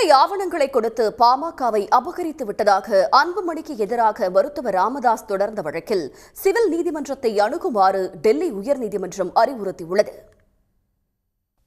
போலி ஆவணங்களை கொடுத்து பாமகவை அபகரித்து விட்டதாக அன்புமணிக்கு எதிராக மருத்துவர் ராமதாஸ் தொடர்ந்த வழக்கில் சிவில் நீதிமன்றத்தை அணுகுமாறு டெல்லி உயர்நீதிமன்றம் அறிவுறுத்தியுள்ளது.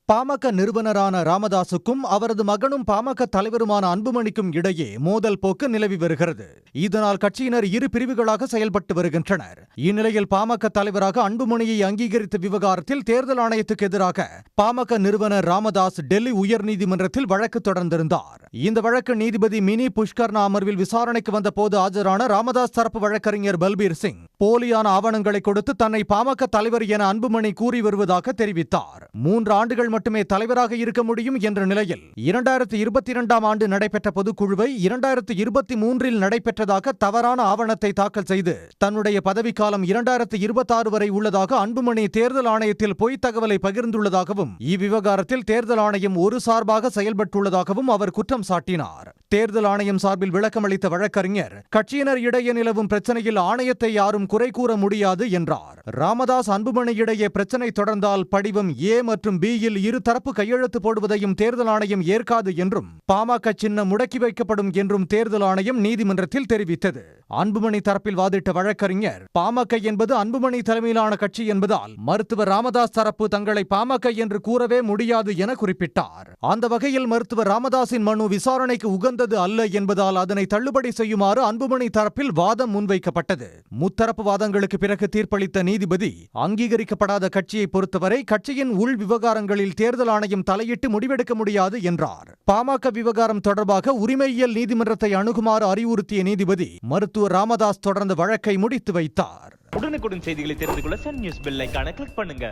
பாமக நிறுவனரான ராமதாசுக்கும் அவரது மகனும் பாமக தலைவருமான அன்புமணிக்கும் இடையே மோதல் போக்கு நிலவி வருகிறது. இதனால் கட்சியினர் இரு பிரிவுகளாக செயல்பட்டு வருகின்றனர். இந்நிலையில் பாமக தலைவராக அன்புமணியை அங்கீகரித்த விவகாரத்தில் தேர்தல் ஆணையத்துக்கு எதிராக பாமக நிறுவனர் ராமதாஸ் டெல்லி உயர்நீதிமன்றத்தில் வழக்கு தொடர்ந்திருந்தார். இந்த வழக்கு நீதிபதி மினி புஷ்கர்னா அமர்வில் விசாரணைக்கு வந்த போது ஆஜரான ராமதாஸ் தரப்பு வழக்கறிஞர் பல்பீர் சிங் போலியான ஆவணங்களை கொடுத்து தன்னை பாமக தலைவர் என அன்புமணி கூறி வருவதாக தெரிவித்தார். 3 ஆண்டுகள் மட்டுமே தலைவராக இருக்க முடியும் என்ற நிலையில் 2022ஆம் ஆண்டு நடைபெற்ற பொதுக்குழுவை 2023இல் நடைபெற்றதாக தவறான ஆவணத்தை தாக்கல் செய்து தன்னுடைய பதவிக்காலம் 2026 வரை உள்ளதாக அன்புமணி தேர்தல் ஆணையத்தில் பொய்த் தகவலை பகிர்ந்துள்ளதாகவும் இவ்விவகாரத்தில் தேர்தல் ஆணையம் ஒரு சார்பாக செயல்பட்டுள்ளதாகவும் அவர் குற்றம் சாட்டினார். தேர்தல் ஆணையம் சார்பில் விளக்கமளித்த வழக்கறிஞர் கட்சியினர் இடையே நிலவும் பிரச்சனையில் ஆணையத்தை யாரும் குறை கூற முடியாது என்றார். ராமதாஸ் அன்புமணி இடையே பிரச்சனை தொடர்ந்தால் படிவம் A மற்றும் B-யில் இரு தரப்பு கையெழுத்து போடுவதையும் தேர்தல் ஆணையம் ஏற்காது என்றும் பாமக சின்னம் முடக்கி வைக்கப்படும் என்றும் தேர்தல் ஆணையம் நீதிமன்றத்தில் தெரிவித்தது. அன்புமணி தரப்பில் வாதிட்ட வழக்கறிஞர் பாமக என்பது அன்புமணி தலைமையிலான கட்சி என்பதால் மருத்துவர் ராமதாஸ் தரப்பு தங்களை பாமக என்று கூறவே முடியாது என குறிப்பிட்டார். அந்த வகையில் மருத்துவர் ராமதாஸின் மனு விசாரணைக்கு உகந்தது அல்ல என்பதால் அதனை தள்ளுபடி செய்யுமாறு அன்புமணி தரப்பில் வாதம் முன்வைக்கப்பட்டது. முத்தரப்பு வாதங்களுக்கு பிறகு தீர்ப்பளித்த நீதிபதி அங்கீகரிக்கப்படாத கட்சியை பொறுத்தவரை கட்சியின் உள் விவகாரங்களில் தேர்தல் ஆணையம் தலையிட்டு முடிவெடுக்க முடியாது என்றார். பாமக விவகாரம் தொடர்பாக உரிமையியல் நீதிமன்றத்தை அணுகுமாறு அறிவுறுத்திய நீதிபதி மருத்துவர் ராமதாஸ் தொடர்ந்த வழக்கை முடித்து வைத்தார். உடனுக்குடன் செய்திகளை தெரிந்து கொள்ள சன் நியூஸ் பெல் ஐகானை கிளிக் பண்ணுங்க.